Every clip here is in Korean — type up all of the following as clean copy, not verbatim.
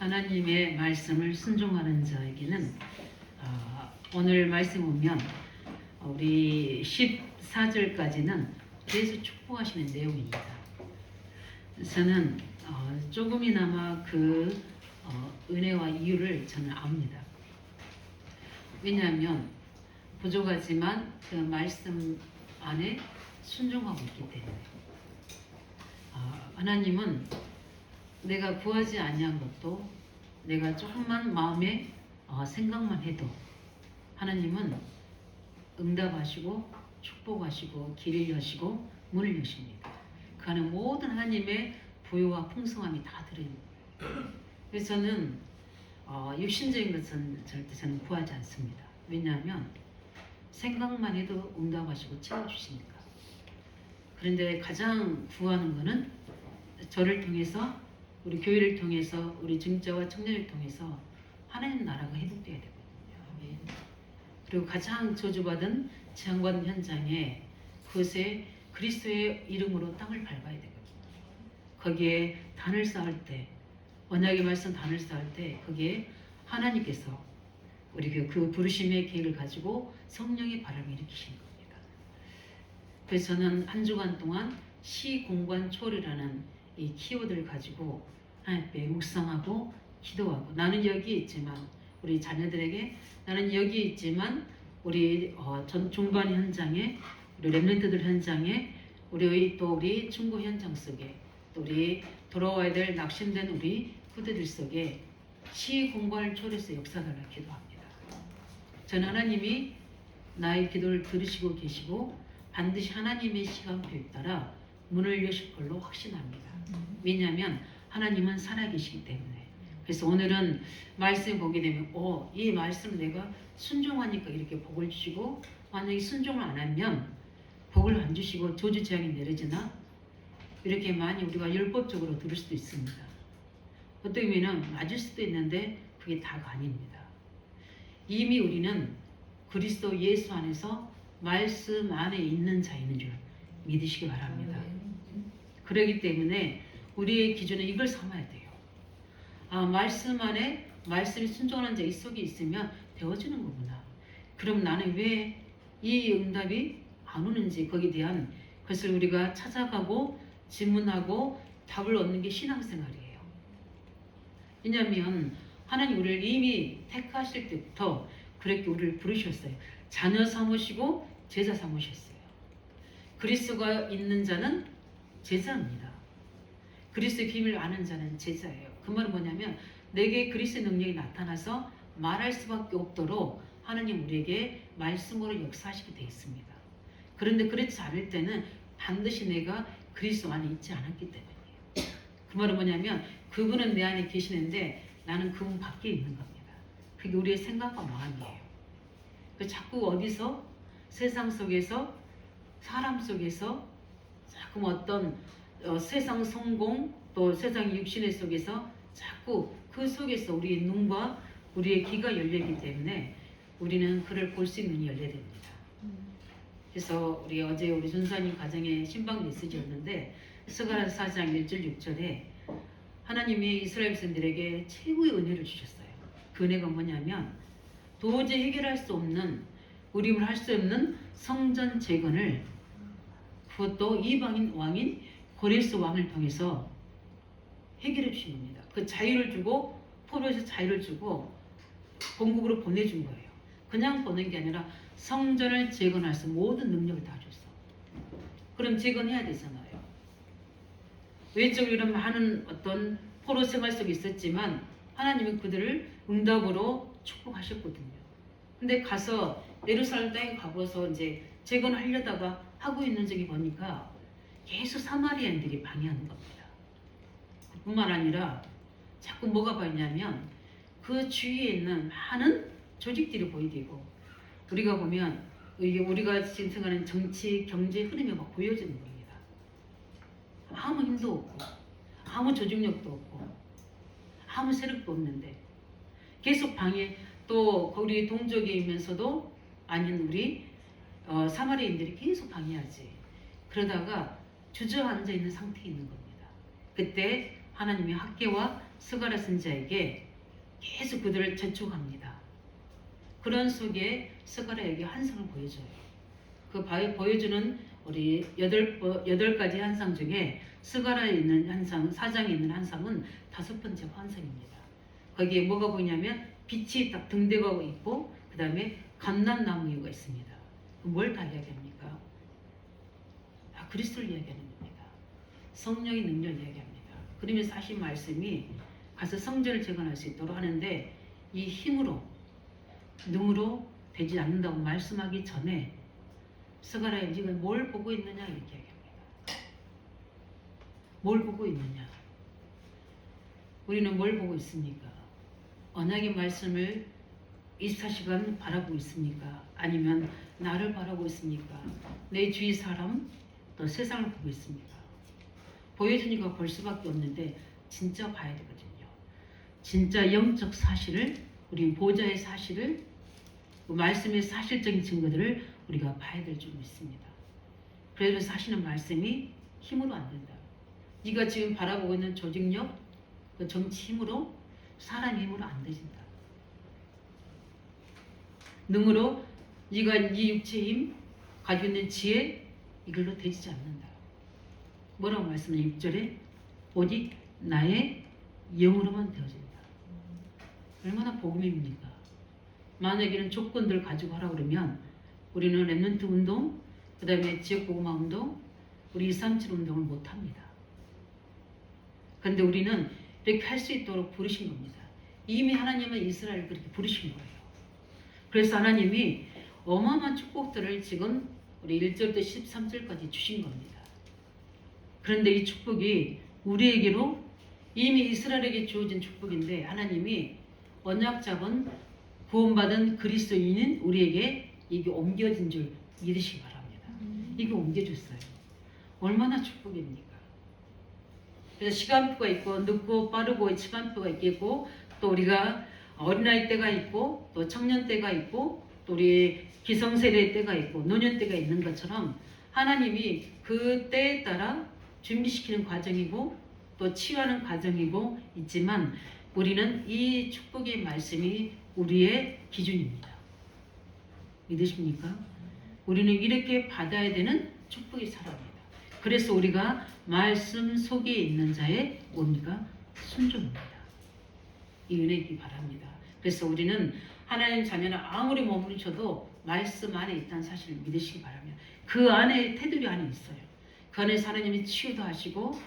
하나님의 말씀을 순종하는 자에게는 오늘 말씀 보면 우리 14절까지는 계속 축복하시는 내용입니다. 저는 조금이나마 그 은혜와 이유를 저는 압니다. 왜냐하면 부족하지만 그 말씀 안에 순종하고 있기 때문에 하나님은 내가 구하지 아니한 것도 내가 조금만 마음에 생각만 해도 하나님은 응답하시고 축복하시고 길을 여시고 문을 여십니다. 그 안에 모든 하나님의 부요와 풍성함이 다 들어있는. 그래서 저는 육신적인 것은 절대 저는 구하지 않습니다. 왜냐하면 생각만 해도 응답하시고 채워주시니까. 그런데 가장 구하는 것은 저를 통해서 우리 교회를 통해서 우리 증자와 청년을 통해서 하나님 나라가 회복되어야 되거든요. 그리고 가장 저주받은 재앙받은 현장에 그것에 그리스도의 이름으로 땅을 밟아야 되거든요. 거기에 단을 쌓을 때 언약의 말씀 단을 쌓을 때 거기에 하나님께서 우리 그 부르심의 계획을 가지고 성령의 바람을 일으키신 겁니다. 그래서 저는 한 주간 동안 시공관초월이라는 이 키워드를 가지고 하나님께 묵상하고 기도하고 나는 여기 있지만 우리 자녀들에게 나는 여기 있지만 우리 중반 현장에 우리 렘넌트들 현장에 우리 중고 현장 속에 또 우리 돌아와야 될 낙심된 우리 후대들 속에 시공간을 초월해서 역사달라 기도합니다. 저는 하나님이 나의 기도를 들으시고 계시고 반드시 하나님의 시간표에 따라 문을 여실 걸로 확신합니다. 왜냐하면 하나님은 살아계시기 때문에. 그래서 오늘은 말씀 보게 되면 이 말씀 내가 순종하니까 이렇게 복을 주시고 만약에 순종을 안 하면 복을 안 주시고 저주 재앙이 내려지나 이렇게 많이 우리가 율법적으로 들을 수도 있습니다. 어떻게 보면 맞을 수도 있는데 그게 다가 아닙니다. 이미 우리는 그리스도 예수 안에서 말씀 안에 있는 자인 줄 믿으시기 바랍니다. 그렇기 때문에 우리의 기준은 이걸 삼아야 돼요. 말씀 안에 말씀이 순종하는 자 이 속에 있으면 되어지는 거구나. 그럼 나는 왜 이 응답이 안 오는지 거기에 대한 것을 우리가 찾아가고 질문하고 답을 얻는 게 신앙생활이에요. 왜냐하면 하나님 우리를 이미 택하실 때부터 그렇게 우리를 부르셨어요. 자녀 삼으시고 제자 삼으셨어요. 그리스도가 있는 자는 제자입니다. 그리스도의 비밀을 아는 자는 제자예요. 그 말은 뭐냐면 내게 그리스도의 능력이 나타나서 말할 수밖에 없도록 하나님 우리에게 말씀으로 역사하시게 되어 있습니다. 그런데 그렇지 않을 때는 반드시 내가 그리스도 안에 있지 않았기 때문이에요. 그 말은 뭐냐면 그분은 내 안에 계시는데 나는 그분 밖에 있는 겁니다. 그게 우리의 생각과 마음이에요. 자꾸 어디서 세상 속에서 사람 속에서 자꾸 어떤 세상 성공 또 세상 육신의 속에서 자꾸 그 속에서 우리의 눈과 우리의 귀가 열리기 때문에 우리는 그를 볼 수 있는 눈이 열려야 됩니다. 그래서 우리 어제 우리 전사님 가정에 신방 메시지였는데 스가랴서 4장 1절 6절에 하나님이 이스라엘 백성들에게 최고의 은혜를 주셨어요. 그 은혜가 뭐냐면 도저히 해결할 수 없는 우림을 할 수 없는 성전 재건을 그것도 이방인 왕인 고레스 왕을 통해서 해결해 주신 겁니다. 그 자유를 주고 포로에서 자유를 주고 본국으로 보내준 거예요. 그냥 보낸 게 아니라 성전을 재건할 수 모든 능력을 다 줬어. 그럼 재건해야 되잖아요. 외적으로 많은 어떤 포로 생활 속에 있었지만 하나님은 그들을 응답으로 축복하셨거든요. 근데 가서 예루살렘 땅에 가고서 이제 재건하려다가 하고 있는 적이 보니까 계속 사마리아인들이 방해하는 겁니다. 뿐만 아니라 자꾸 뭐가 보이냐면 그 주위에 있는 많은 조직들이 보이고 우리가 보면 우리가 지금 생각하는 정치, 경제 흐름이 막 보여지는 겁니다. 아무 힘도 없고 아무 조직력도 없고 아무 세력도 없는데 계속 방해 또 우리 동족이면서도 아닌 우리 사마리아인들이 계속 방해하지. 그러다가 주저앉아 있는 상태에 있는 겁니다. 그때 하나님이 학계와 스가랴 선지자에게 계속 그들을 재촉합니다. 그런 속에 스가랴에게 환상을 보여줘요. 그 보여주는 우리 8가지 환상 중에 스가랴에 있는 환상, 4장에 있는 환상은 5번째 환상입니다. 거기에 뭐가 보이냐면 빛이 딱 등대가 있고 그 다음에 감람나무가 있습니다. 뭘 다 이야기합니까? 그리스도를 이야기하는 겁니다. 성령의 능력을 이야기합니다. 그러면서 하신 말씀이 가서 성전을 재건할 수 있도록 하는데 이 힘으로 능으로 되지 않는다고 말씀하기 전에 스가랴 지금 뭘 보고 있느냐 이렇게 이야기합니다. 뭘 보고 있느냐? 우리는 뭘 보고 있습니까? 언약의 말씀을 24시간 바라보고 있습니까? 아니면 나를 바라보고 있습니까? 내 주위 사람 또 세상을 보고 있습니까? 보여주니까 볼 수밖에 없는데 진짜 봐야 되거든요. 진짜 영적 사실을 우리 보좌의 사실을 말씀의 사실적인 증거들을 우리가 봐야 될 줄 믿습니다. 그래서 하시는 말씀이 힘으로 안 된다. 네가 지금 바라보고 있는 조직력, 그 정치 힘으로 사람 힘으로 안 되진다. 능으로 네가 네 육체의 힘, 가지고 있는 지혜 이걸로 되지 않는다. 뭐라고 말씀해요? 6절에 오직 나의 영으로만 되어진다. 얼마나 복음입니까? 만약에 이런 조건들을 가지고 하라 그러면 우리는 랩런트 운동, 그 다음에 지역복음화 운동, 우리 237 운동을 못합니다. 그런데 우리는 이렇게 할 수 있도록 부르신 겁니다. 이미 하나님은 이스라엘을 그렇게 부르신 거예요. 그래서 하나님이 어마어마한 축복들을 지금 우리 1절부터 13절까지 주신 겁니다. 그런데 이 축복이 우리에게로 이미 이스라엘에게 주어진 축복인데 하나님이 언약 잡은 구원받은 그리스도인인 우리에게 이게 옮겨진 줄 믿으시기 바랍니다. 이게 옮겨줬어요. 얼마나 축복입니까? 그래서 시간표가 있고 늦고 빠르고 시간표가 있겠고 또 우리가 어린아이 때가 있고 또 청년 때가 있고 또 우리 기성세대 때가 있고 노년 때가 있는 것처럼 하나님이 그 때에 따라 준비시키는 과정이고 또 치유하는 과정이고 있지만 우리는 이 축복의 말씀이 우리의 기준입니다. 믿으십니까? 우리는 이렇게 받아야 되는 축복의 사람입니다. 그래서 우리가 말씀 속에 있는 자의 뭡니까? 순종입니다. 이 은혜 있기 바랍니다. 그래서 우리는 하나님 자녀는 아무리 머무르셔도 말씀 안에 있다는 사실을 믿으시기 바랍니다. 그 안에 테두리 안에 있어요. 그 안에서 하나님이 치유도 하시고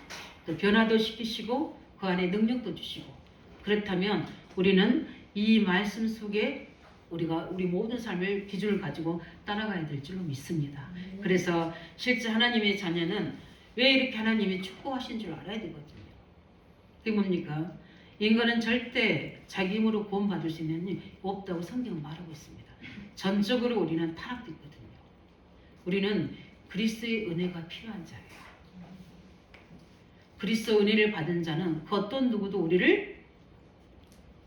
또 변화도 시키시고 그 안에 능력도 주시고 그렇다면 우리는 이 말씀 속에 우리가 우리 모든 삶을 기준을 가지고 따라가야 될 줄로 믿습니다. 그래서 실제 하나님의 자녀는 왜 이렇게 하나님이 축복하신 줄 알아야 되거든요. 그게 뭡니까? 인간은 절대 자기 힘으로 구원받을 수 있는 일 없다고 성경은 말하고 있습니다. 전적으로 우리는 타락됐거든요. 우리는 그리스도의 은혜가 필요한 자예요. 그리스도 은혜를 받은 자는 그 어떤 누구도 우리를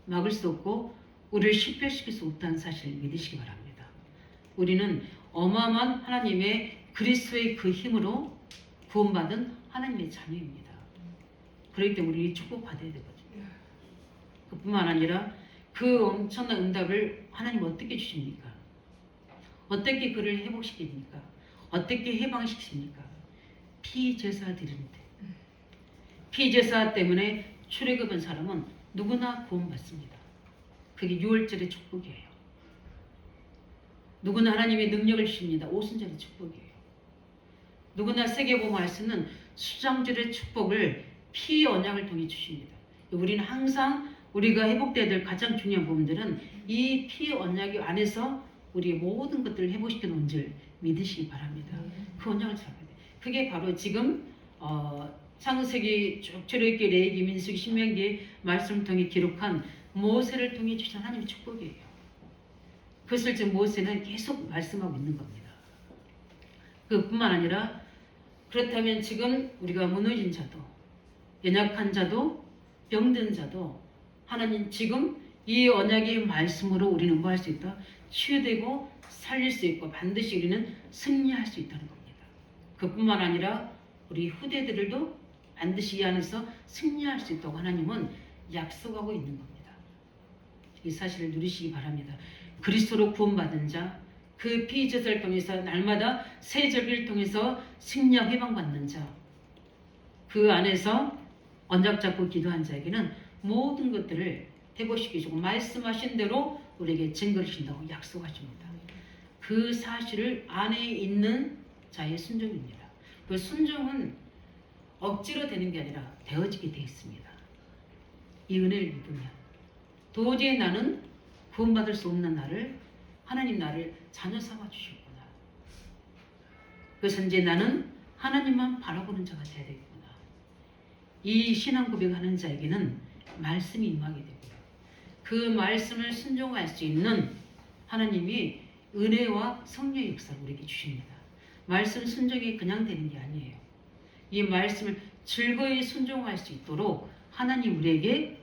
막을 수 없고 우리를 실패시킬 수 없다는 사실을 믿으시기 바랍니다. 우리는 어마어마한 하나님의 그리스도의 그 힘으로 구원받은 하나님의 자녀입니다. 그렇기 때문에 우리 축복받아야 되거든요. 그뿐만 아니라 그 엄청난 응답을 하나님 어떻게 주십니까? 어떻게 그를 회복시킵니까? 어떻게 해방시킵니까? 피제사 드리는데 피제사 때문에 출애굽한 사람은 누구나 구원받습니다. 그게 6월절의 축복이에요. 누구나 하나님의 능력을 주십니다. 오순절의 축복이에요. 누구나 세계복음 할 수 있는 수장절의 축복을 피 언약을 통해 주십니다. 우리는 항상 우리가 회복돼야 될 가장 중요한 부분들은 이 피 언약 안에서 우리의 모든 것들을 회복시켜 놓은 줄 믿으시기 바랍니다. 그 언약을 잡아야 돼요. 그게 바로 지금 창세기 쭉 출애굽기, 레위기, 민수기, 신명기 말씀을 통해 기록한 모세를 통해 주신 하나님의 축복이에요. 그것을 지금 모세는 계속 말씀하고 있는 겁니다. 그뿐만 아니라 그렇다면 지금 우리가 무너진 자도 연약한 자도 병든 자도 하나님 지금 이 언약의 말씀으로 우리는 뭐 할 수 있다? 치유되고 살릴 수 있고 반드시 우리는 승리할 수 있다는 겁니다. 그뿐만 아니라 우리 후대들도 반드시 이 안에서 승리할 수 있다고 하나님은 약속하고 있는 겁니다. 이 사실을 누리시기 바랍니다. 그리스도로 구원받은 자, 그 피제사를 통해서 날마다 새 절기를 통해서 승리하고 해방받는 자, 그 안에서 언약 잡고 기도한 자에게는 모든 것들을 회복시키시고 말씀하신 대로 우리에게 증거를 주신다고 약속하십니다. 그 사실을 안에 있는 자의 순종입니다. 그 순종은 억지로 되는 게 아니라 되어지게 되어 있습니다. 이 은혜를 믿으면 도저히 나는 구원받을 수 없는 나를 하나님 나를 자녀 삼아 주셨구나. 그래서 이제 나는 하나님만 바라보는 자가 되어야 되겠구나. 이 신앙 고백하는 자에게는 말씀이 임하게 되고요. 그 말씀을 순종할 수 있는 하나님이 은혜와 성령의 역사를 우리에게 주십니다. 말씀 순종이 그냥 되는 게 아니에요. 이 말씀을 즐거이 순종할 수 있도록 하나님 우리에게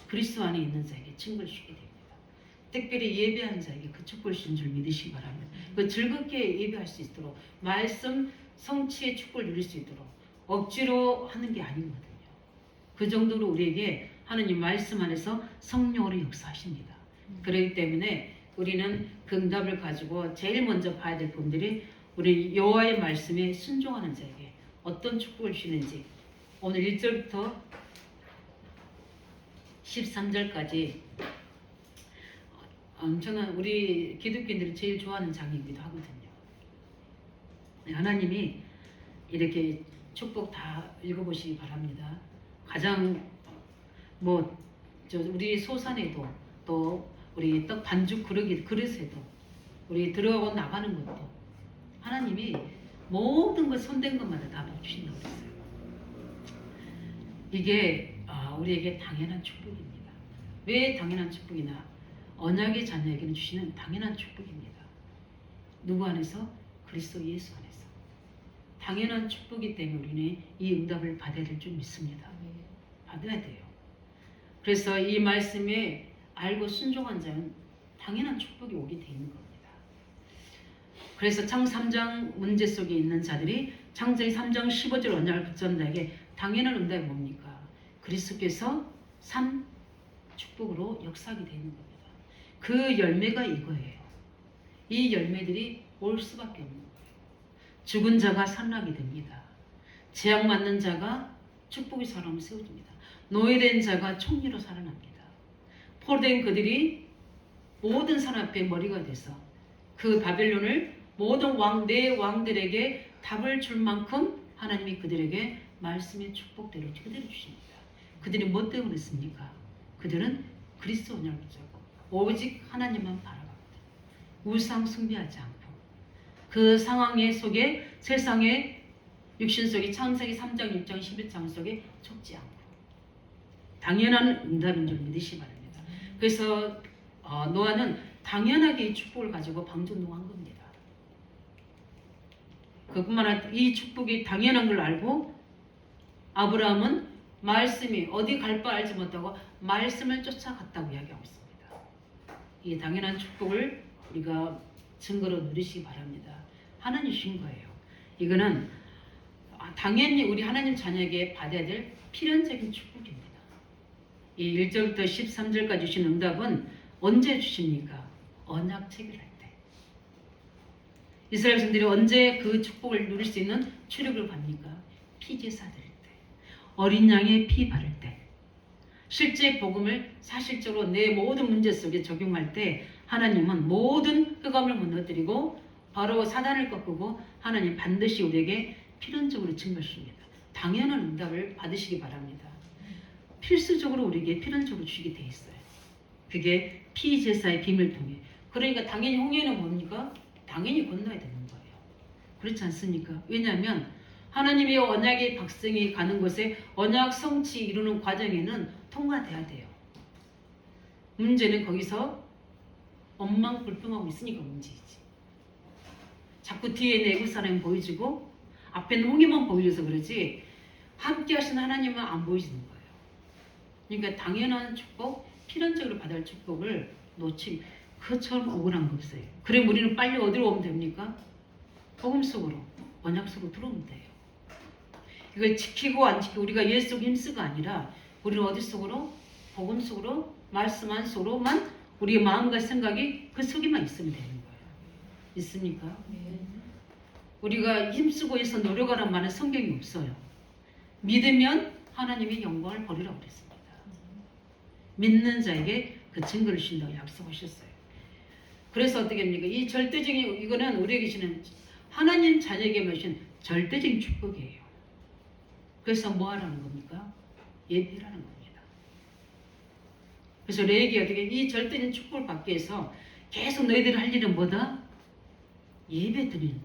그리스도 안에 있는 자에게 증거를 주게 됩니다. 특별히 예배한 자에게 그 축복을 주신 줄 믿으시기 바랍니다. 그 즐겁게 예배할 수 있도록 말씀 성취의 축복을 누릴 수 있도록 억지로 하는 게 아니거든요. 그 정도로 우리에게 하나님 말씀 안에서 성령으로 역사하십니다. 그렇기 때문에 우리는 그 응답을 가지고 제일 먼저 봐야 될 분들이 우리 여호와의 말씀에 순종하는 자에게 어떤 축복을 주시는지 오늘 1절부터 13절까지 엄청난 우리 기독교인들이 제일 좋아하는 장이기도 하거든요. 하나님이 이렇게 축복 다 읽어보시기 바랍니다. 가장 우리 소산에도 또 우리 떡 반죽 그릇에도 우리 들어가고 나가는 것도 하나님이 모든 것 손댄 것마다 다 주신다고 그랬어요. 이게 우리에게 당연한 축복입니다. 왜 당연한 축복이나 언약의 자녀에게는 주시는 당연한 축복입니다. 누구 안에서? 그리스도 예수 안에서. 당연한 축복이기 때문에 우리는 이 응답을 받아야 될 줄 믿습니다. 받아야 돼요. 그래서 이 말씀에 알고 순종한 자는 당연한 축복이 오게 돼 있는 겁니다. 그래서 창세기 3장 문제 속에 있는 자들이 창세기 3장 15절 언약을 붙잡은 자에게 당연한 응답이 뭡니까? 그리스도께서 산 축복으로 역사하게 되는 겁니다. 그 열매가 이거예요. 이 열매들이 올 수밖에 없는 거예요. 죽은 자가 살아나게 됩니다. 재앙 맞는 자가 축복의 사람을 세워줍니다. 노예된 자가 총리로 살아납니다. 포로된 그들이 모든 사람 앞에 머리가 돼서 그 바벨론을 모든 네 왕들에게 답을 줄 만큼 하나님이 그들에게 말씀의 축복대로 그대로 주십니다. 그들이 뭐 때문에 했습니까? 그들은 그리스도 언약을 붙잡고 오직 하나님만 바라봅니다. 우상 숭배하지 않고 그 상황 속에 세상의 육신 속에 창세기 3장 6장 11장 속에 속지 않고 당연한 응답인 줄 믿으시기 바랍니다. 그래서 노아는 당연하게 이 축복을 가지고 방종노한 겁니다. 그뿐만 아니라 이 축복이 당연한 걸 알고 아브라함은 말씀이 어디 갈 바 알지 못하고 말씀을 쫓아갔다고 이야기하고 있습니다. 이 당연한 축복을 우리가 증거로 누리시기 바랍니다. 하나님 주신 거예요. 이거는 당연히 우리 하나님 자녀에게 받아야 될 필연적인 축복입니다. 이 1절부터 13절까지 주신 응답은 언제 주십니까? 언약 체결할 때. 이스라엘 백성들이 언제 그 축복을 누릴 수 있는 출력을 받습니까? 피제사 드릴 때, 어린 양의 피 바를 때, 실제 복음을 사실적으로 내 모든 문제 속에 적용할 때 하나님은 모든 흑암을 무너뜨리고 바로 사단을 꺾고 하나님 반드시 우리에게 필연적으로 증거하십니다. 당연한 응답을 받으시기 바랍니다. 필수적으로 우리에게 필연적으로 주시게 돼 있어요. 그게 피제사의 비밀을 통해. 그러니까 당연히 홍해는 뭡니까? 당연히 건너야 되는 거예요. 그렇지 않습니까? 왜냐하면 하나님의 언약의 백성이 가는 곳에 언약 성취 이루는 과정에는 통과돼야 돼요. 문제는 거기서 엉망불평하고 있으니까 문제이지. 자꾸 뒤에 내국 사람이 보여주고 앞에는 홍해만 보여줘서 그러지 함께 하신 하나님은 안 보여지는 거예요. 그러니까 당연한 축복, 필연적으로 받아야 할 축복을 놓치면 그처럼 억울한 거 없어요. 그래 우리는 빨리 어디로 오면 됩니까? 복음 속으로, 언약 속으로 들어오면 돼요. 이걸 지키고 안 지키고 우리가 예수 속 힘쓰가 아니라 우리는 어디 속으로? 복음 속으로 말씀 안속으로만 우리의 마음과 생각이 그 속에만 있으면 되는 거예요. 있습니까? 우리가 힘쓰고 해서 노력하란 말은 성경이 없어요. 믿으면 하나님의 영광을 보리라고 그랬습니다. 믿는 자에게 그 증거를 주신다고 약속하셨어요. 그래서 어떻게 합니까? 이 절대적인 이거는 우리에게 주시는 하나님 자녀에게만 주신 절대적인 축복이에요. 그래서 뭐 하라는 겁니까? 예배라는 겁니다. 그래서 레이기 어떻게 이 절대적인 축복을 받기 위해서 계속 너희들이 할 일은 뭐다? 예배 드리는.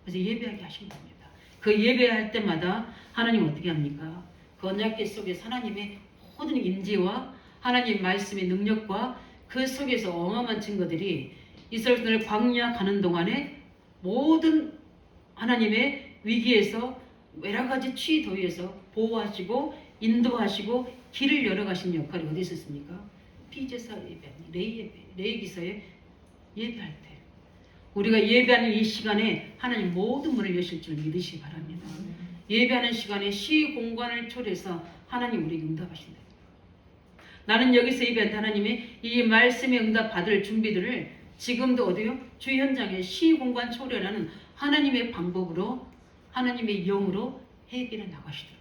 그래서 예배하게 하신 겁니다. 그 예배할 때마다 하나님 어떻게 합니까? 그 언약궤 속에서 하나님의 모든 임재와 하나님 말씀의 능력과 그 속에서 어마어마한 증거들이 이스라엘을 광야 가는 동안에 모든 하나님의 위기에서 여러 가지 취도에서 보호하시고 인도하시고 길을 열어가신 역할이 어디 있었습니까? 피제사 예배, 레위기서에 예배할 때 우리가 예배하는 이 시간에 하나님 모든 문을 여실 줄 믿으시기 바랍니다. 예배하는 시간에 시 공간을 초래해서 하나님 우리에게 응답하신다. 나는 여기서 예배한 하나님의 이 말씀에 응답 받을 준비들을 지금도 어디요? 주 현장에 시 공간 초래라는 하나님의 방법으로 하나님의 영으로 해결해 나가시더라고요.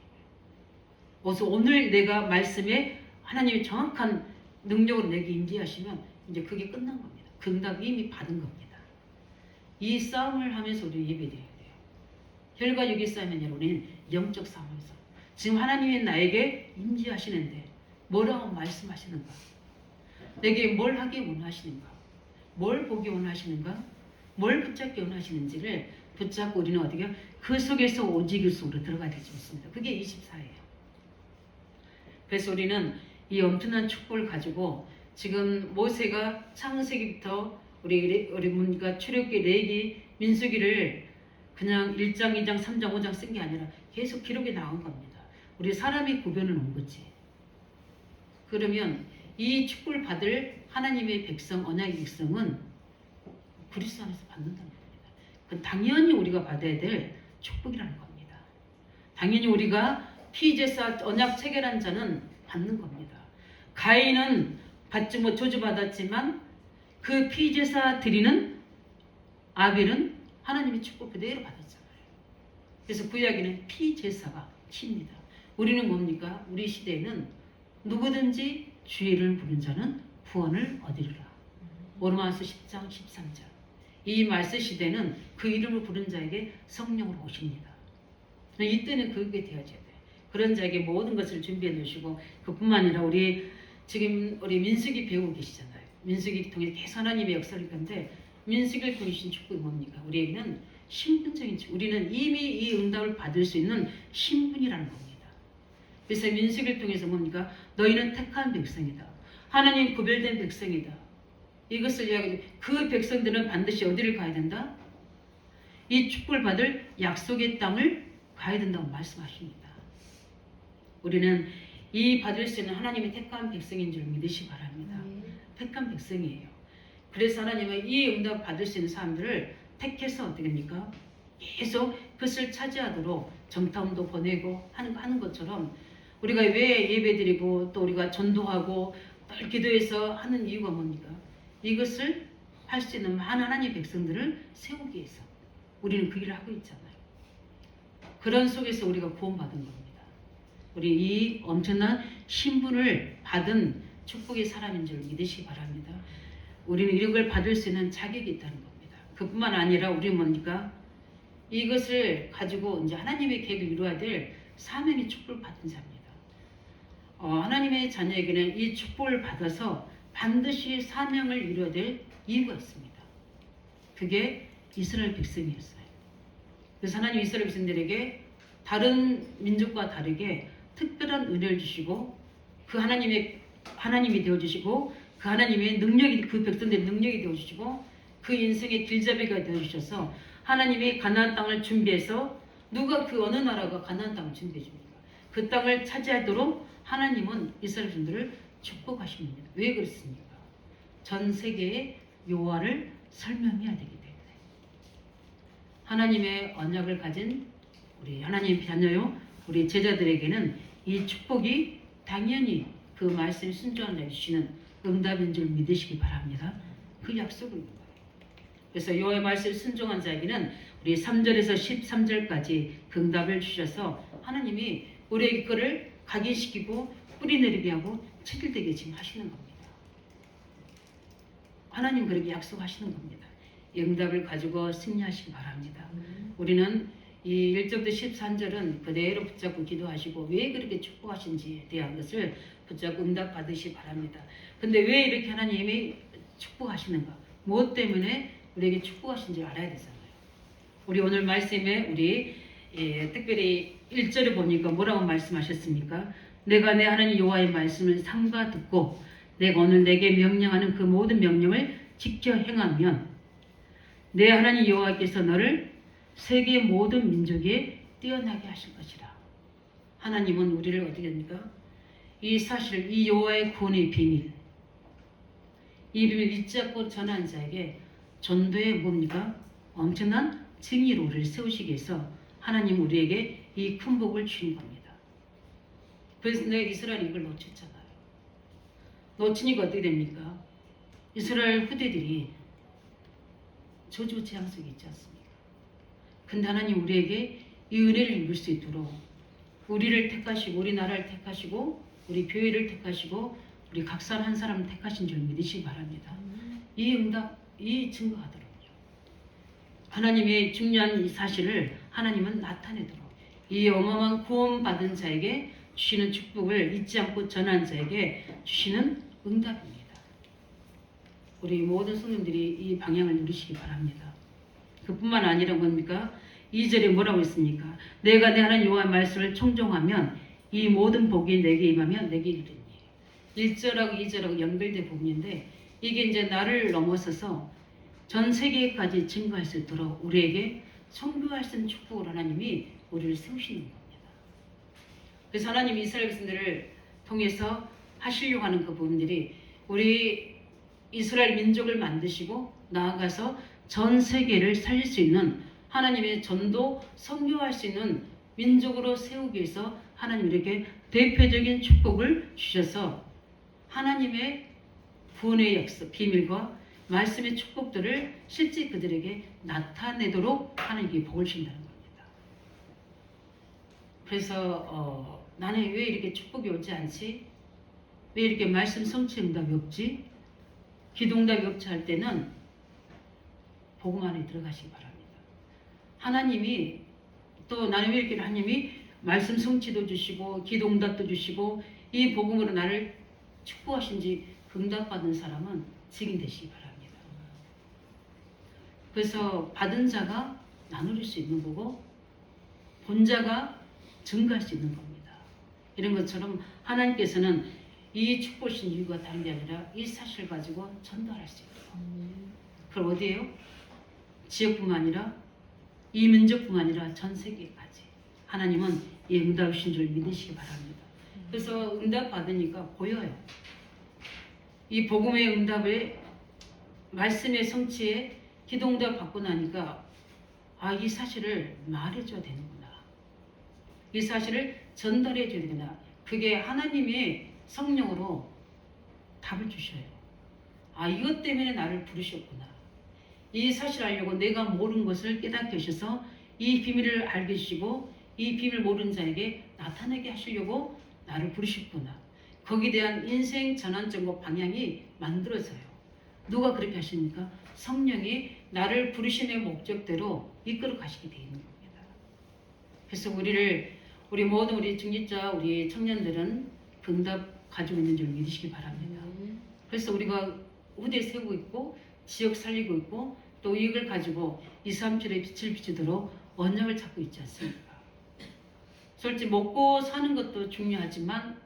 그래서 오늘 내가 말씀에 하나님의 정확한 능력으로 내게 임재하시면 이제 그게 끝난 겁니다. 그 응답이 이미 받은 겁니다. 이 싸움을 하면서 우리 예배드려야 돼요. 혈과 육의 싸움이 아니라 우리는 영적 싸움에서 지금 하나님이 나에게 임재하시는데 뭐라고 말씀하시는가? 내게 뭘 하기 원하시는가? 뭘 보기 원하시는가? 뭘 붙잡기 원하시는지를 붙잡고 우리는 어떻게 그 속에서 오직 속으로 들어가야 되지 않습니다. 그게 24예요. 그래서 우리는 이 엄청난 축복을 가지고 지금 모세가 창세기부터 우리 뭔가 출애굽기, 레위기, 민수기를 그냥 1장, 2장, 3장, 5장 쓴 게 아니라 계속 기록이 나온 겁니다. 우리 사람이 구별을 놓은 거지. 그러면 이 축복을 받을 하나님의 백성, 언약의 백성은 그리스도 안에서 받는다는 겁니다. 그건 당연히 우리가 받아야 될 축복이라는 겁니다. 당연히 우리가 피제사 언약 체결한 자는 받는 겁니다. 가인은 받지 못 저주받았지만 그 피제사 드리는 아벨은 하나님의 축복 그대로 받았잖아요. 그래서 구약에는 피제사가 킵니다. 우리는 뭡니까? 우리 시대에는 누구든지 주의 이름을 부른 자는 구원을 얻으리라. 로마서 10장 13절. 이 말세 시대는 그 이름을 부른 자에게 성령으로 오십니다. 이때는 그게 되어져야 돼요. 그런 자에게 모든 것을 준비해 놓으시고 그뿐만 아니라 우리 지금 우리 민수기 배우고 계시잖아요. 민수기 통해 계속 하나님의 역사를 건데 민수기를 통해신 축복이 뭡니까? 우리에게는 신분적인 축복. 우리는 이미 이 응답을 받을 수 있는 신분이라는 겁니다. 그래서 민수기를 통해서 뭡니까? 너희는 택한 백성이다. 하나님 구별된 백성이다. 이것을 이야기해 그 백성들은 반드시 어디를 가야 된다? 이 축복을 받을 약속의 땅을 가야 된다고 말씀하십니다. 우리는 이 받을 수 있는 하나님의 택한 백성인 줄 믿으시기 바랍니다. 택한 백성이에요. 그래서 하나님은 이 응답 받을 수 있는 사람들을 택해서 어떻게 합니까? 계속 그것을 차지하도록 정탐도 보내고 하는 것처럼 우리가 왜 예배드리고 또 우리가 전도하고 늘 기도해서 하는 이유가 뭡니까? 이것을 할 수 있는 많은 하나님의 백성들을 세우기 위해서 우리는 그 일을 하고 있잖아요. 그런 속에서 우리가 구원받은 겁니다. 우리 이 엄청난 신분을 받은 축복의 사람인 줄 믿으시기 바랍니다. 우리는 이런 걸 받을 수 있는 자격이 있다는 겁니다. 그뿐만 아니라 우리는 뭡니까? 이것을 가지고 이제 하나님의 계획을 이루어야 될 사명의 축복을 받은 자입니다. 하나님의 자녀에게는 이 축복을 받아서 반드시 사명을 이루어야 될 이유가 있습니다. 그게 이스라엘 백성이었어요. 그래서 하나님 이스라엘 백성들에게 다른 민족과 다르게 특별한 은혜를 주시고 그 하나님이 되어주시고 그 하나님의 능력이 그 백성들의 능력이 되어주시고 그 인생의 길잡이가 되어주셔서 하나님이 가나안 땅을 준비해서 누가 그 어느 나라가 가나안 땅을 준비해 줍니까? 그 땅을 차지하도록 하나님은 이스라엘 백성들을 축복하십니다. 왜 그렇습니까? 전 세계의 요한을 설명해야 되기 때문에 하나님의 언약을 가진 우리 하나님 자녀요 우리 제자들에게는 이 축복이 당연히 그 말씀에 순종한 자에게 주시는 응답인 줄 믿으시기 바랍니다. 그 약속을. 그래서 여호와의 말씀에 순종한 자에게는 우리 3절에서 13절까지 그 응답을 주셔서 하나님이 우리에게 그를 각인시키고 뿌리 내리게 하고 체질되게 지금 하시는 겁니다. 하나님 그렇게 약속하시는 겁니다. 이 응답을 가지고 승리하시기 바랍니다. 우리는 이 1절부터 13절은 그대로 붙잡고 기도하시고 왜 그렇게 축복하신지에 대한 것을 붙잡고 응답 받으시기 바랍니다. 근데 왜 이렇게 하나님이 축복하시는가? 무엇 때문에 우리에게 축복하신지 알아야 되잖아요. 우리 오늘 말씀에 우리 특별히 1절에 보니까 뭐라고 말씀하셨습니까? 내가 내 하나님 여호와의 말씀을 삼가 듣고 내가 오늘 내게 명령하는 그 모든 명령을 지켜 행하면 내 하나님 여호와께서 너를 세계 모든 민족에 뛰어나게 하실 것이라. 하나님은 우리를 어떻게 합니까? 이 사실, 이 여호와의 구원의 비밀, 이 비밀을 잊지 전한 자에게 전도의 뭡니까? 엄청난 증의로 우리를 세우시기 위해서 하나님 우리에게 이 큰 복을 주신 겁니다. 그래서 내가 이스라엘이 이걸 놓쳤잖아요. 놓치니까 어떻게 됩니까? 이스라엘 후대들이 저주 재앙 속에 있지 않습니까? 근데 하나님 우리에게 이 은혜를 입을 수 있도록 우리를 택하시고 우리 나라를 택하시고 우리 교회를 택하시고 우리 각사 한 사람을 택하신 줄 믿으시기 바랍니다. 이 응답, 이 증거하도록 하나님의 중요한 이 사실을 하나님은 나타내도록 이 어마어마한 구원받은 자에게 주시는 축복을 잊지 않고 전한 자에게 주시는 응답입니다. 우리 모든 성도들이 이 방향을 누리시기 바랍니다. 그뿐만 아니라 뭡니까? 2절에 뭐라고 했습니까? 내가 내 하나님 여호와의 말씀을 청종하면 이 모든 복이 내게 임하면 내게 이르리니. 1절하고 2절하고 연결된 부분인데 이게 이제 나를 넘어서서 전 세계까지 증거할 수 있도록 우리에게 선교할 수 있는 축복을 하나님이 우리를 세우시는 겁니다. 그래서 하나님이 이스라엘 백성들을 통해서 하시려고 하는 그 부분들이 우리 이스라엘 민족을 만드시고 나아가서 전 세계를 살릴 수 있는 하나님의 전도 선교할 수 있는 민족으로 세우기 위해서 하나님에게 대표적인 축복을 주셔서 하나님의 구원의 약속, 비밀과 말씀의 축복들을 실제 그들에게 나타내도록 하나님께 복을 주신다는 겁니다. 그래서 나는 왜 이렇게 축복이 오지 않지? 왜 이렇게 말씀 성취 응답이 없지? 기도 응답이 없지 할 때는 복음 안에 들어가시기 바랍니다. 하나님이 또 나는 왜 이렇게 하나님이 말씀 성취도 주시고 기도 응답도 주시고 이 복음으로 나를 축복하신지 응답받은 사람은 증인되시기 바랍니다. 그래서 받은 자가 나눌 수 있는 거고 본 자가 증가할 수 있는 겁니다. 이런 것처럼 하나님께서는 이 축복신 이유가 다른 게 아니라 이 사실을 가지고 전달할 수 있어요. 그럼 어디에요? 지역뿐만 아니라 이 민족뿐만 아니라 전 세계까지 하나님은 이 응답이신 줄 믿으시기 바랍니다. 그래서 응답 받으니까 보여요. 이 복음의 응답에 말씀의 성취에 기도 응답 받고 나니까 이 사실을 말해줘야 되는구나. 이 사실을 전달해줘야 되구나. 그게 하나님의 성령으로 답을 주셔요. 이것 때문에 나를 부르셨구나. 이 사실을 알려고 내가 모르는 것을 깨닫게 하셔서 이 비밀을 알게 해주시고 이 비밀 모르는 자에게 나타내게 하시려고 나를 부르셨구나. 거기에 대한 인생 전환점과 방향이 만들어져요. 누가 그렇게 하십니까? 성령이 나를 부르심의 목적대로 이끌어 가시게 되어 있는 겁니다. 그래서 우리 모든 우리 중직자, 우리 청년들은 그 응답 가지고 있는 줄 믿으시기 바랍니다. 그래서 우리가 후대 세우고 있고 지역 살리고 있고 또 이걸 가지고 2, 3절의 빛을 비추도록 언약을 찾고 있지 않습니까? 솔직히 먹고 사는 것도 중요하지만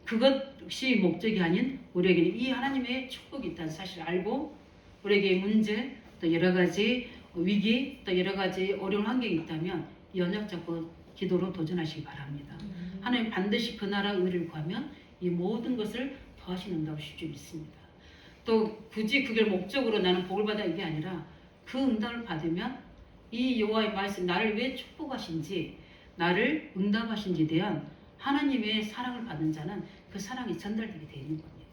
그것이 목적이 아닌 우리에게는 이 하나님의 축복이 있다는 사실을 알고 우리에게 문제 또 여러 가지 위기 또 여러 가지 어려운 환경이 있다면 이 언약 잡고 기도로 도전하시기 바랍니다. 하나님 반드시 그 나라 의를 구하면 이 모든 것을 더하시는다고 쉽게 믿습니다. 또 굳이 그걸 목적으로 나는 복을 받아 이게 아니라 그 응답을 받으면 이 여호와의 말씀 나를 왜 축복하신지 나를 응답하신지에 대한 하나님의 사랑을 받는 자는 그 사랑이 전달되게 되어 있는 겁니다.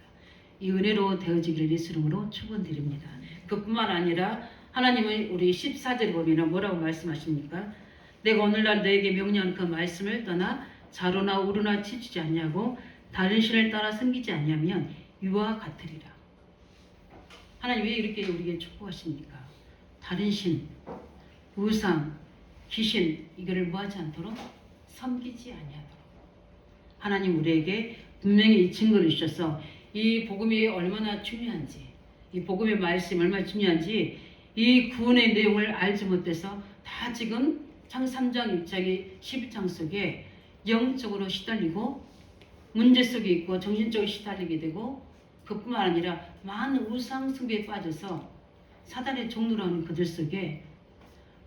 이 은혜로 되어지기를 예수 이름으로 축원드립니다. 그뿐만 아니라 하나님은 우리 14절에 보면 뭐라고 말씀하십니까? 내가 오늘날 너에게 명령한 그 말씀을 떠나 자로나 우르나 치치지 않냐고 다른 신을 따라 섬기지 않냐면 이와 같으리라. 하나님 왜 이렇게 우리에게 축복하십니까? 다른 신, 우상, 귀신 이거를 뭐하지 않도록 섬기지 아니하도록. 하나님 우리에게 분명히 이 증거를 주셔서 이 복음이 얼마나 중요한지, 이 복음의 말씀이 얼마나 중요한지 이 구원의 내용을 알지 못해서 다 지금 창세기 3장 1장의 11장 속에 영적으로 시달리고 문제 속에 있고 정신적으로 시달리게 되고 그뿐만 아니라 많은 우상 숭배에 빠져서 사단의 종로로 하는 그들 속에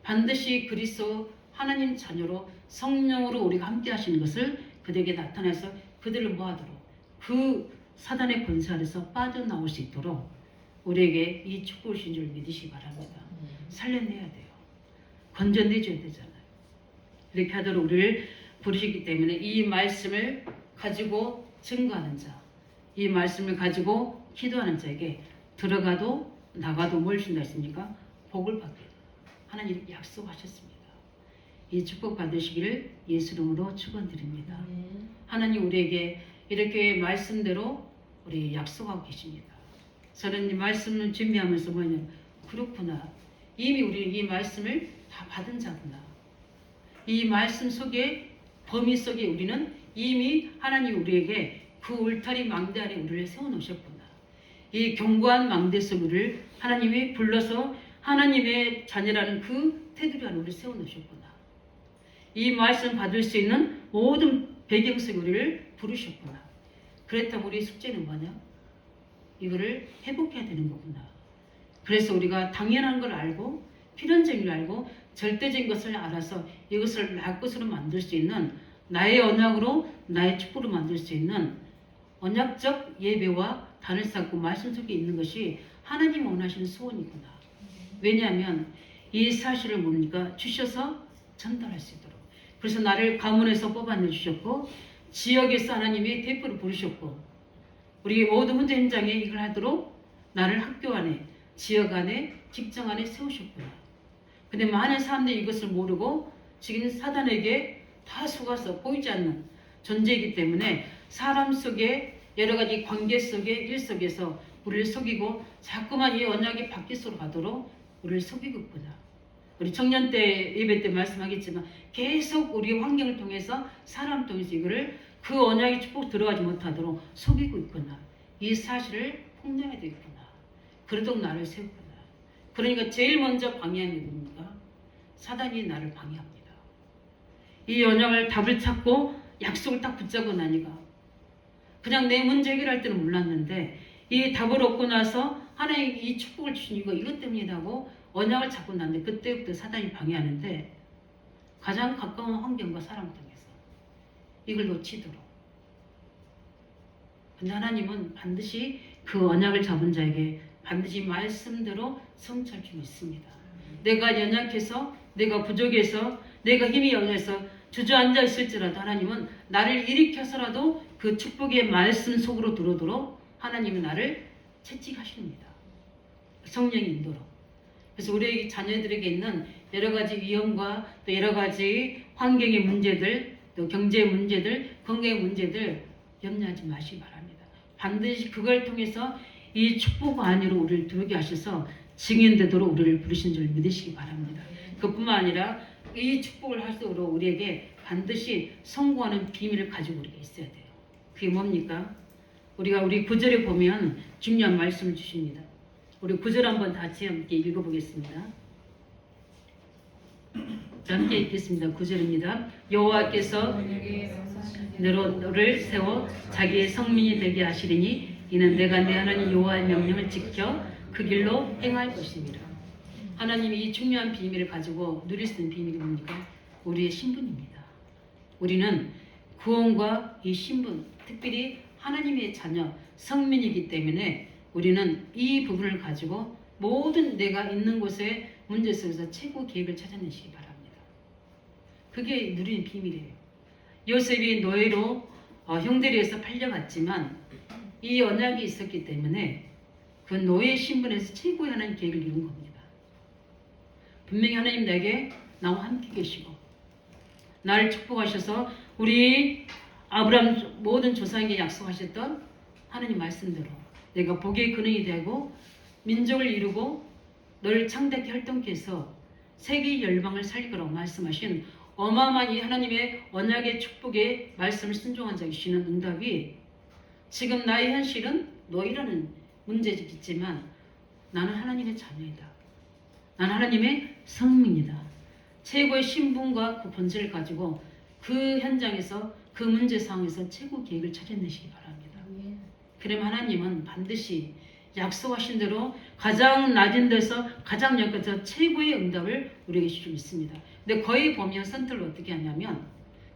반드시 그리스도 하나님 자녀로 성령으로 우리가 함께 하시는 것을 그들에게 나타내서 그들을 뭐하도록 그 사단의 권세 아래서 빠져나올 수 있도록 우리에게 이 축복을 주신 줄 믿으시기 바랍니다. 살려내야 돼요. 건져내줘야 되잖아요. 이렇게 하도록 우리를 부르시기 때문에 이 말씀을 가지고 증거하는 자, 이 말씀을 가지고 기도하는 자에게 들어가도 나가도 뭘 준다 했습니까? 복을 받게 하나님 약속하셨습니다. 이 축복 받으시기를 예수 이름으로 축원드립니다. 하나님 우리에게 이렇게 말씀대로 우리 약속하고 계십니다. 저는 이 말씀을 준비하면서 뭐냐 그렇구나. 이미 우리 이 말씀을 다 받은 자구나. 이 말씀 속에 범위 속에 우리는 이미 하나님 우리에게 그 울타리 망대 아래 우리를 세워놓으셨구나. 이 견고한 망대 속을 하나님이 불러서 하나님의 자녀라는 그 테두리 안에 우리를 세워놓으셨구나. 이 말씀 받을 수 있는 모든 배경 속에 우리를 부르셨구나. 그렇다면 우리 숙제는 뭐냐? 이거를 회복해야 되는 거구나. 그래서 우리가 당연한 걸 알고 필연적인 걸 알고 절대적인 것을 알아서 이것을 나 것으로 만들 수 있는 나의 언약으로 나의 축복으로 만들 수 있는 언약적 예배와 단을 쌓고 말씀 속에 있는 것이 하나님 원하시는 소원이구나. 왜냐하면 이 사실을 뭡니까? 주셔서 전달할 수 있도록. 그래서 나를 가문에서 뽑아내 주셨고 지역에서 하나님이 대표를 부르셨고 우리 모든 문제 현장에 이걸 하도록 나를 학교 안에 지역 안에 직장 안에 세우셨구나. 근데 많은 사람들이 이것을 모르고 지금 사단에게 다 속아서 보이지 않는 존재이기 때문에 사람 속에 여러 가지 관계 속에 일 속에서 우리를 속이고 자꾸만 이 언약이 바뀌어서 가도록 우리를 속이고 있구나. 우리 청년 때 예배 때 말씀하겠지만 계속 우리 환경을 통해서 사람 통해서 이거를 그 언약의 축복 들어가지 못하도록 속이고 있구나. 이 사실을 폭로해야 되겠구나. 그러도록 나를 세웠구나. 그러니까 제일 먼저 방해하는 게 뭡니까? 사단이 나를 방해합니다. 이 언약을 답을 찾고 약속을 딱 붙잡고 나니까 그냥 내 문제 해결할 때는 몰랐는데 이 답을 얻고 나서 하나님 이 축복을 주신 이것 때문이라고 언약을 잡고 났는데 그때부터 사단이 방해하는데 가장 가까운 환경과 사람 통해서 이걸 놓치도록. 근데 하나님은 반드시 그 언약을 잡은 자에게 반드시 말씀대로 성취할 줄 믿습니다. 내가 연약해서 내가 부족해서 내가 힘이 연약해서 주저앉아 있을지라도 하나님은 나를 일으켜서라도 그 축복의 말씀 속으로 들어오도록 하나님은 나를 채찍하십니다. 성령의 인도로. 그래서 우리 자녀들에게 있는 여러 가지 위험과 또 여러 가지 환경의 문제들, 또 경제의 문제들, 건강의 문제들 염려하지 마시기 바랍니다. 반드시 그걸 통해서 이 축복 안으로 우리를 들어오게 하셔서 증인되도록 우리를 부르신 줄 믿으시기 바랍니다. 그뿐만 아니라 이 축복을 할 수 있도록 우리에게 반드시 성공하는 비밀을 가지고 우리가 있어야 돼요. 그게 뭡니까? 우리가 우리 9절에 보면 중요한 말씀을 주십니다. 우리 9절 한번 같이 함께 읽어보겠습니다. 함께 읽겠습니다. 9절입니다. 여호와께서 너를 세워 자기의 성민이 되게 하시리니 이는 내가 내 하나님 여호와의 명령을 지켜 그 길로 행할 것입니다. 하나님이 이 중요한 비밀을 가지고 누릴 수 있는 비밀이 뭡니까? 우리의 신분입니다. 우리는 구원과 이 신분, 특별히 하나님의 자녀, 성민이기 때문에 우리는 이 부분을 가지고 모든 내가 있는 곳에 문제 속에서 최고 계획을 찾아내시기 바랍니다. 그게 누리는 비밀이에요. 요셉이 노예로 형들에 의해서 팔려갔지만 이 언약이 있었기 때문에 그 노예 신분에서 최고의 하나님 계획을 이룬 겁니다. 분명히 하나님 내게 나와 함께 계시고 나를 축복하셔서 우리 아브라함 모든 조상에게 약속하셨던 하나님 말씀대로 내가 복의 근원이 되고 민족을 이루고 너를 창대케 활동케 해서 세계 열방을 살릴 거라고 말씀하신 어마어마한 이 하나님의 언약의 축복의 말씀을 순종한 자에게 주시는 응답이 지금 나의 현실은 너희라는 문제겠지만 나는 하나님의 자녀이다. 나는 하나님의 성민이다. 최고의 신분과 그 본질을 가지고 그 현장에서 그 문제 상황에서 최고 계획을 찾아내시기 바랍니다. 그러면 하나님은 반드시 약속하신 대로 가장 낮은 데서 가장 역에서 최고의 응답을 우리에게 주시고 있습니다. 근데 거의 보면 선택을 어떻게 하냐면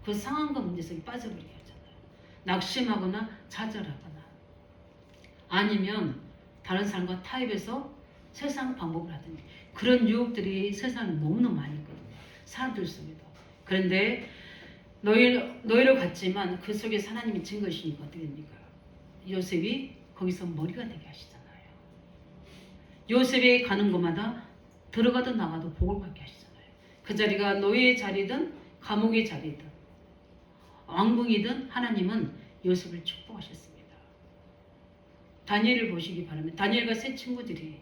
그 상황과 문제 속에 빠져버리게 하잖아요. 낙심하거나 좌절하거나 아니면 다른 사람과 타협해서 세상 방법을 하든지 그런 유혹들이 세상에 너무너무 많이 있거든요. 사람들 속에도. 그런데 노예로 갔지만 그 속에서 하나님이 증거시니까 어떻게 됩니까? 요셉이 거기서 머리가 되게 하시잖아요. 요셉이 가는 곳마다 들어가도 나가도 복을 받게 하시잖아요. 그 자리가 노예의 자리든 감옥의 자리든 왕궁이든 하나님은 요셉을 축복하셨습니다. 다니엘을 보시기 바랍니다. 다니엘과 세 친구들이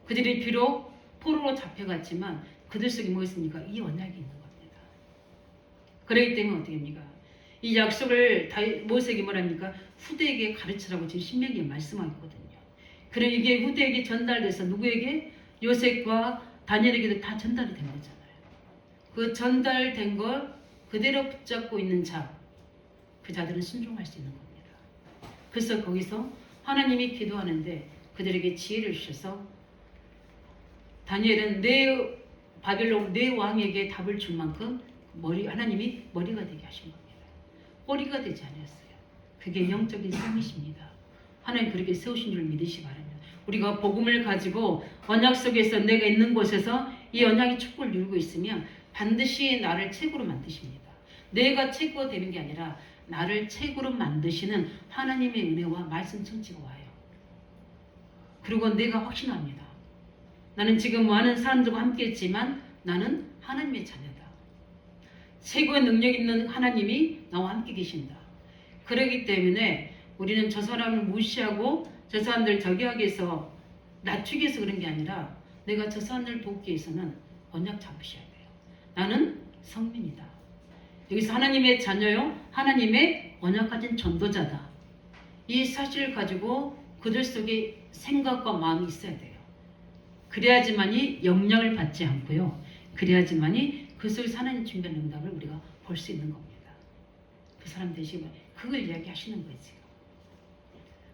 그들이 비록 포로로 잡혀갔지만 그들 속에 뭐 있습니까? 이 언약이 있는 겁니다. 그렇기 때문에 어떻게 합니까? 이 약속을 모세에게 뭐랍니까? 후대에게 가르치라고 지금 신명기에 말씀하고 있거든요. 그럼 이게 후대에게 전달돼서 누구에게? 요셉과 다니엘에게도 다 전달이 된 거잖아요. 그 전달된 걸 그대로 붙잡고 있는 자, 그 자들은 순종할 수 있는 겁니다. 그래서 거기서 하나님이 기도하는데 그들에게 지혜를 주셔서 다니엘은 바벨론 내 왕에게 답을 줄 만큼 하나님이 머리가 되게 하신 겁니다. 꼬리가 되지 않았어요. 그게 영적인 삶이십니다. 하나님 그렇게 세우신 줄 믿으시 바랍니다. 우리가 복음을 가지고 언약 속에서 내가 있는 곳에서 이 언약의 축복을 누리고 있으면 반드시 나를 최고로 만드십니다. 내가 최고가 되는 게 아니라 나를 최고로 만드시는 하나님의 은혜와 말씀 청지가 와요. 그리고 내가 확신합니다. 나는 지금 많은 사람들과 함께 했지만 나는 하나님의 자녀다. 최고의 능력 있는 하나님이 나와 함께 계신다. 그렇기 때문에 우리는 저 사람을 무시하고 저 사람들 저기하기 위해서 낮추기 위해서 그런 게 아니라 내가 저 사람들을 돕기 위해서는 언약 잡으셔야 돼요. 나는 성민이다. 여기서 하나님의 자녀요. 하나님의 언약 가진 전도자다. 이 사실을 가지고 그들 속에 생각과 마음이 있어야 돼요. 그래야지만이 영향을 받지 않고요. 그래야지만이 그 속에서 하나님 준비한 응답을 우리가 볼 수 있는 겁니다. 그 사람 되시면 그걸 이야기하시는 거예요. 지금.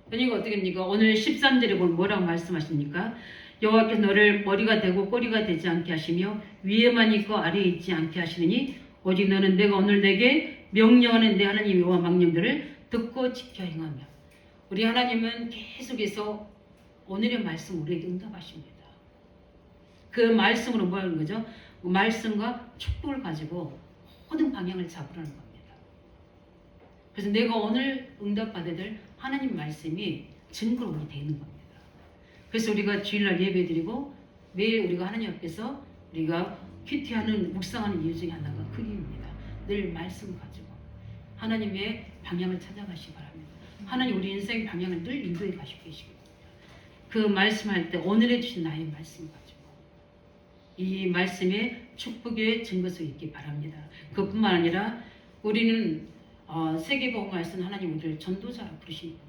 그러니까 어떻게 합니까? 오늘 13절에 보면 뭐라고 말씀하십니까? 여호와께서 너를 머리가 되고 꼬리가 되지 않게 하시며 위에만 있고 아래에 있지 않게 하시느니 오직 너는 내가 오늘 내게 명령하는 내 하나님 여호와 명령들을 듣고 지켜 행하며. 우리 하나님은 계속해서 오늘의 말씀 우리에게 응답하십니다. 그 말씀으로 뭐 하는 거죠? 말씀과 축복을 가지고 모든 방향을 잡으라는 겁니다. 그래서 내가 오늘 응답받아야 될 하나님 말씀이 증거로 우리 되어 있는 겁니다. 그래서 우리가 주일날 예배드리고 매일 우리가 하나님 앞에서 우리가 큐티하는 묵상하는 이유 중에 하나가 그 이유입니다. 늘 말씀 가지고 하나님의 방향을 찾아가시기 바랍니다. 하나님 우리 인생의 방향을 늘 인도해 가시고 계십니다. 그 말씀할 때 오늘에 주신 나의 말씀 가지고 이 말씀에 축복의 증거서 있기 바랍니다. 그뿐만 아니라 우리는 세계복음화에서는 하나님 우리를 전도자로 부르십니다.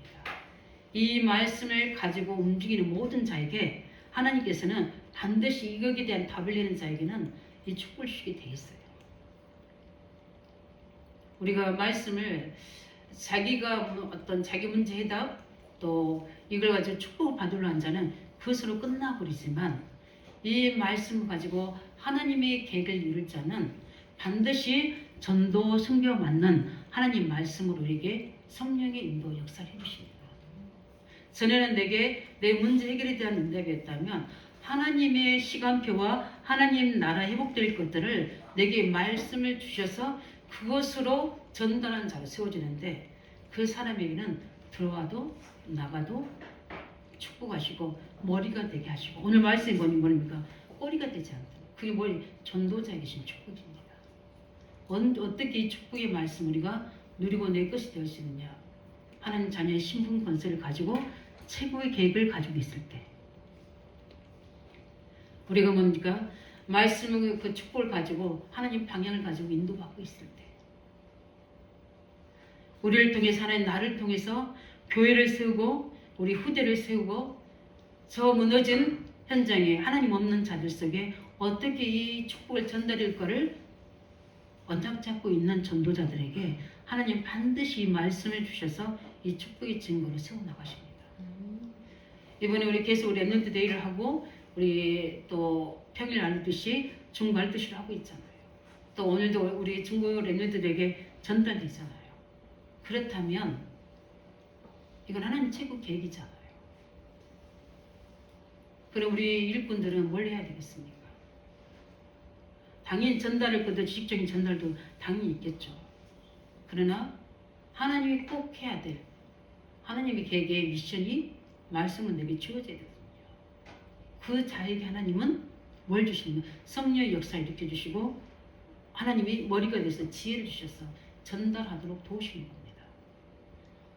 이 말씀을 가지고 움직이는 모든 자에게 하나님께서는 반드시 이것에 대한 답을 내는 자에게는 이 축복을 주시게 돼 있어요. 우리가 말씀을 자기가 어떤 자기 문제 해답 또 이걸 가지고 축복을 받으려 한 자는 그것으로 끝나버리지만 이 말씀을 가지고 하나님의 계획을 이룰 자는 반드시 전도 성교 맞는 하나님 말씀으로 우리에게 성령의 인도 역사를 해주십니다. 전에는 내게 내 문제 해결에 대한 응답이었다면 하나님의 시간표와 하나님 나라 회복될 것들을 내게 말씀을 주셔서 그것으로 전달하는 자로 세워지는데 그 사람에게는 들어와도 나가도 축복하시고 머리가 되게 하시고 오늘 말씀이 뭡니까? 꼬리가 되지 않다. 그게 전도자에 계신 축복입니다. 어떻게 이 축복의 말씀 우리가 누리고 내 것이 될 수 있느냐? 하나님 자녀의 신분 권세를 가지고 최고의 계획을 가지고 있을 때 우리가 뭡니까? 말씀의 그 축복을 가지고 하나님 방향을 가지고 인도받고 있을 때 우리를 통해서 하나님 나를 통해서 교회를 세우고 우리 후대를 세우고 저 무너진 현장에 하나님 없는 자들 속에 어떻게 이 축복을 전달할 거를 원작 잡고 있는 전도자들에게 하나님 반드시 이 말씀을 주셔서 이 축복의 증거로 세워나가십니다. 이번에 우리 계속 우리 랩런트 데이를 하고 우리 또 평일 나누듯이 중고 할듯이를 하고 있잖아요. 또 오늘도 우리 중고 랩런트들에게 전달되잖아요. 그렇다면 이건 하나님 최고 계획이잖아요. 그럼 우리 일꾼들은 뭘 해야 되겠습니까? 당연히 전달할 것도 지식적인 전달도 당연히 있겠죠. 그러나 하나님이 꼭 해야 될 하나님의 계획의 미션이 말씀은 내게 주어져야 되거든요. 그 자에게 하나님은 뭘 주시는 성령의 역사를 일으켜주시고 하나님이 머리가 돼서 지혜를 주셔서 전달하도록 도우시는 겁니다.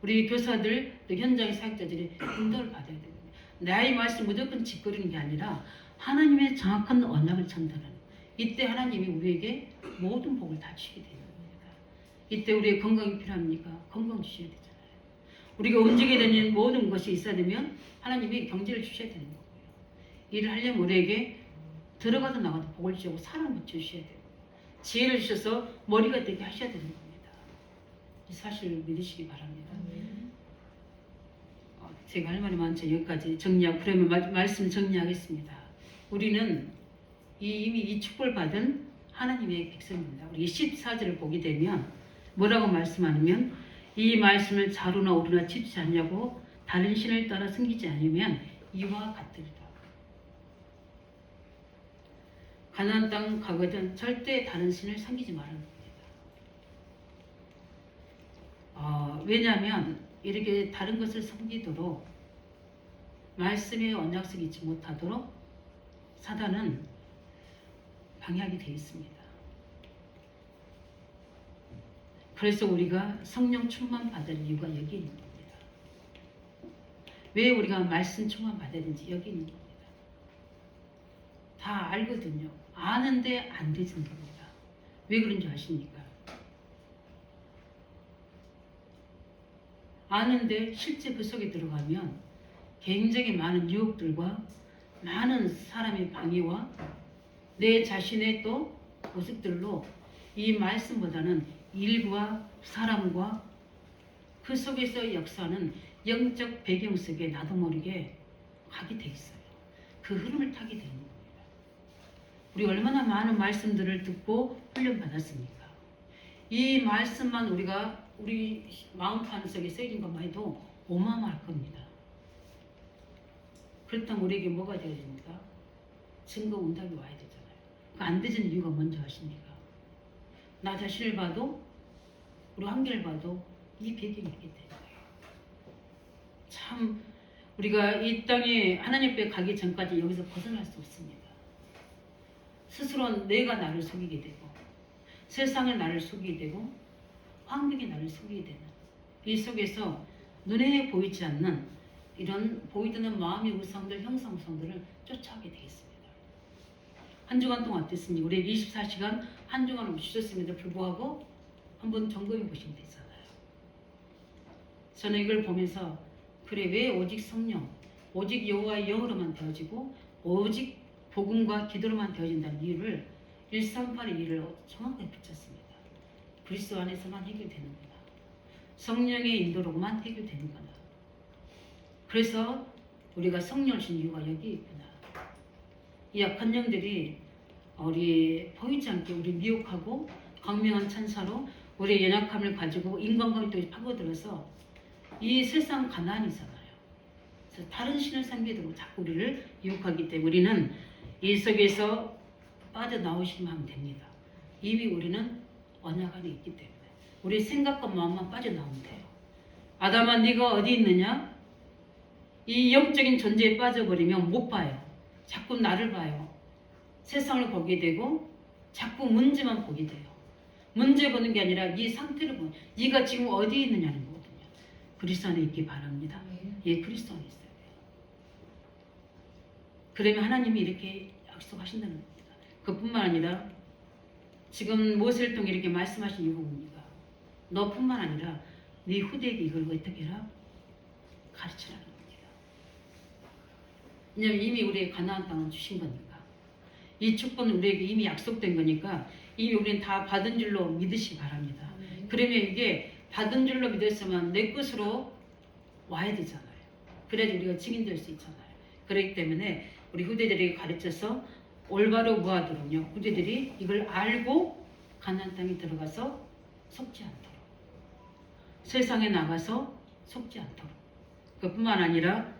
우리 교사들 또 현장의 사역자들이 인도를 받아야 됩니다. 나의 말씀 무조건 짓거리는 게 아니라 하나님의 정확한 언약을 전달하는 이때 하나님이 우리에게 모든 복을 다 주시게 되는 겁니다. 이때 우리의 건강이 필요합니까? 건강 주셔야 되잖아요. 우리가 움직여야 되는 모든 것이 있어야 되면 하나님이 경제를 주셔야 되는 거고요. 일을 하려면 우리에게 들어가도 나가도 복을 주시고 사랑을 주셔야 되고 지혜를 주셔서 머리가 되게 하셔야 되는 겁니다. 이 사실을 믿으시기 바랍니다. 제가 할 말이 많죠. 여기까지 정리하고 그러면 말씀 정리하겠습니다. 우리는 이미 이 축복을 받은 하나님의 백성입니다. 우리 14절을 보게 되면 뭐라고 말씀하냐면 이 말씀을 자루나 오루나 치지 않냐고 다른 신을 따라 섬기지 않으면 이와 같으리라. 가나안 땅 가거든 절대 다른 신을 섬기지 말라는 겁니다. 왜냐하면 이렇게 다른 것을 섬기도록 말씀의 언약성이 있지 못하도록 사단은 방해하게 되어 있습니다. 그래서 우리가 성령 충만 받을 이유가 여기 있는 겁니다. 왜 우리가 말씀 충만 받아야 되는지 여기 있는 겁니다. 다 알거든요. 아는데 안 되는 겁니다. 왜 그런 줄 아십니까? 아는데 실제 그 속에 들어가면 굉장히 많은 유혹들과 많은 사람의 방해와 내 자신의 또 모습들로 이 말씀보다는 일과 사람과 그 속에서 역사하는 영적 배경 속에 나도 모르게 가게 돼 있어요. 그 흐름을 타게 되는 겁니다. 우리 얼마나 많은 말씀들을 듣고 훈련받았습니까? 이 말씀만 우리 마음판 속에 새긴 것만 해도 어마어마할 겁니다. 그렇다면 우리에게 뭐가 되어야 됩니까? 증거 응답이 와야 되잖아요. 안 되는 이유가 뭔지 아십니까? 나 자신을 봐도 우리 환경을 봐도 이 배경이 있기 때문에 참 우리가 이 땅에 하나님 앞에 가기 전까지 여기서 벗어날 수 없습니다. 스스로 내가 나를 속이게 되고 세상을 나를 속이게 되고 환경이 나를 속이게 되는 이 속에서 눈에 보이지 않는 이런 보이드는 마음의 우상들, 형상우상들을 쫓아가게 되겠습니다. 한 주간 동안 어땠습니까? 우리 24시간 한 주간을 쉬셨음에도 불구하고 한번 점검해 보시면 되잖아요. 저는 이걸 보면서 그래 왜 오직 성령, 오직 여호와의 영으로만 되어지고 오직 복음과 기도로만 되어진다는 이유를 138의 이유를 정확하게 붙였습니다. 그리스도 안에서만 해결되는구나. 성령의 인도로만 해결되는구나. 그래서 우리가 성령을 준 이유가 여기 있구나. 이 악한 영들이 우리 보이지 않게 우리 미혹하고 광명한 천사로 우리의 연약함을 가지고 인간관계에 또 파고들어서 이 세상 가난이잖아요. 그래서 다른 신을 섬기도록 자꾸 우리를 유혹하기 때문에 우리는 이 속에서 빠져나오시면 하면 됩니다. 이미 우리는 언약 안에 있기 때문에 우리 생각과 마음만 빠져나오면 돼요. 아담아 네가 어디 있느냐? 이 영적인 존재에 빠져버리면 못 봐요. 자꾸 나를 봐요. 세상을 보게 되고 자꾸 문제만 보게 돼요. 문제 보는 게 아니라 이 상태를 보는, 네가 지금 어디 있느냐는 거거든요. 그리스도 안에 있기 바랍니다. 예, 그리스도 안에 있어야 돼요. 그러면 하나님이 이렇게 약속하신다는 겁니다. 그뿐만 아니라 지금 모세를 통해 이렇게 말씀하신 이유입니다. 너뿐만 아니라 네 후대에게 이걸 어떻게 해라? 가르치라는 겁니다. 왜냐하면 이미 우리에게 가나안 땅을 주신 거니까. 이 축복은 우리에게 이미 약속된 거니까 이미 우리는 다 받은 줄로 믿으시기 바랍니다. 그러면 이게 받은 줄로 믿었으면 내 것으로 와야 되잖아요. 그래야지 우리가 증인될 수 있잖아요. 그렇기 때문에 우리 후대들에게 가르쳐서 올바로 무하도록요. 후대들이 이걸 알고 가나안 땅에 들어가서 속지 않도록, 세상에 나가서 속지 않도록. 그뿐만 아니라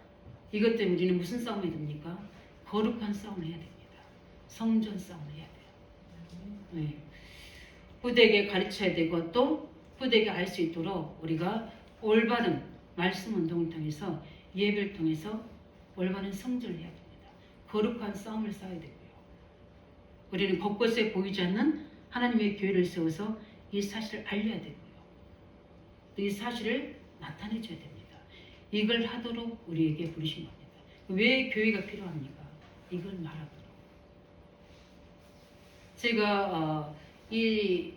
이것 때문에 우리는 무슨 싸움이 됩니까? 거룩한 싸움을 해야 됩니다. 성전 싸움을 해야 돼요. 네. 후대에게 가르쳐야 되고 또 후대에게 알 수 있도록 우리가 올바른 말씀 운동을 통해서 예배를 통해서 올바른 성전을 해야 됩니다. 거룩한 싸움을 싸워야 되고요. 우리는 곳곳에 보이지 않는 하나님의 교회를 세워서 이 사실을 알려야 되고요. 또 이 사실을 나타내줘야 됩니다. 이걸 하도록 우리에게 부르신 겁니다. 왜 교회가 필요합니까? 이걸 말하도록. 제가 이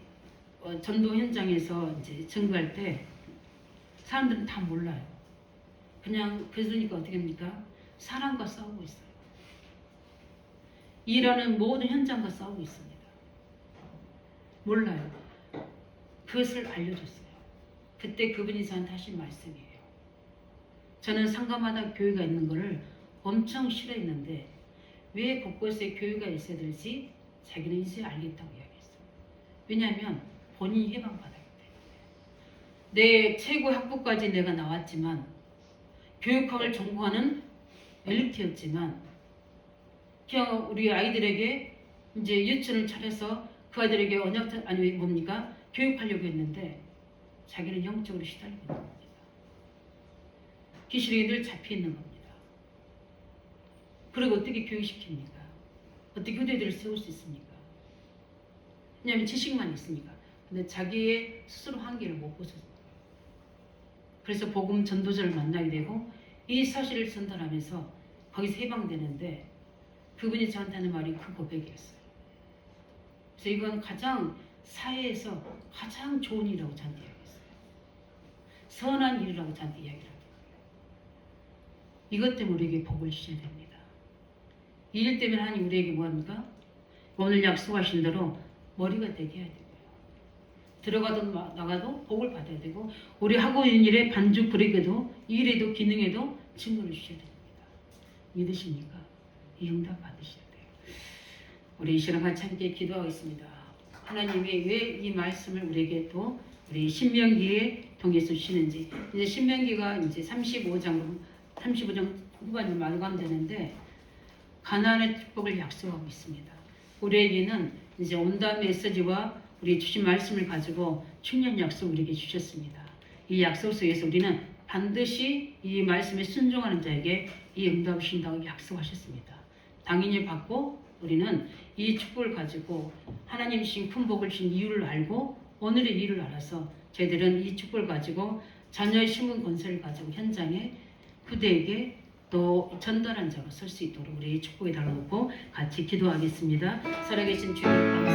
전도 현장에서 이제 증거할 때 사람들은 다 몰라요. 그냥 그러니까 어떻게 합니까? 사람과 싸우고 있어요. 일하는 모든 현장과 싸우고 있습니다. 몰라요. 그것을 알려줬어요. 그때 그분이 저한테 하신 말씀이에요. 저는 상가마다 교회가 있는 것을 엄청 싫어했는데 왜 곳곳에 교회가 있어야 될지 자기는 이제 알겠다고 이야기했어요. 왜냐하면 본인이 해방받았기 때문에. 내 최고 학부까지 내가 나왔지만 교육학을 전공하는 엘리트였지만 그냥 우리 아이들에게 이제 유치원을 차려서 그 아이들에게 언약 아니 뭡니까? 교육하려고 했는데 자기는 영적으로 시달리고 있는 겁니다. 귀신에게 늘 잡혀 있는 겁니다. 그리고 어떻게 교육시킵니까? 어떻게 후대들을 세울 수 있습니까? 왜냐하면 지식만 있으니까. 근데 자기의 스스로 한계를 못 벗었어요. 그래서 복음 전도자를 만나게 되고 이 사실을 전달하면서 거기서 해방되는데 그분이 저한테 하는 말이 그 고백이었어요. 그래서 이건 가장 사회에서 가장 좋은 일이라고 저한테 이야기했어요. 선한 일이라고 저한테 이야기를 합니다. 이것 때문에 우리에게 복을 주셔야 됩니다. 이 일 때문에 하나님 우리에게 뭐합니까? 오늘 약속하신 대로 머리가 되게 해야 되고요. 들어가도 나가도 복을 받아야 되고 우리 하고 있는 일에 반죽불에게도 일에도 기능에도 증거를 주셔야 됩니다. 믿으십니까? 이 응답 받으셔야 돼요. 우리 이 시간 같이 함께 기도하겠습니다. 하나님이 왜 이 말씀을 우리에게 또 우리 신명기에 통해서 주시는지. 이제 신명기가 이제 35장 후반으로 마감되는데 가나안의 축복을 약속하고 있습니다. 우리에게는 이제 온다음 메시지와 우리 주신 말씀을 가지고 충년 약속 우리에게 주셨습니다. 이 약속 속에서 우리는 반드시 이 말씀에 순종하는 자에게 이 응답을 주신다고 약속하셨습니다. 당연히 받고 우리는 이 축복을 가지고 하나님 주신 큰 복을 주신 이유를 알고 오늘의 일을 알아서 저희들은 이 축복을 가지고 자녀의 신분 건설을 가지고 현장에 그대에게 또 전달한 자가 설 수 있도록 우리 축복에 달라놓고 같이 기도하겠습니다. 살아계신 주님 감사합니다.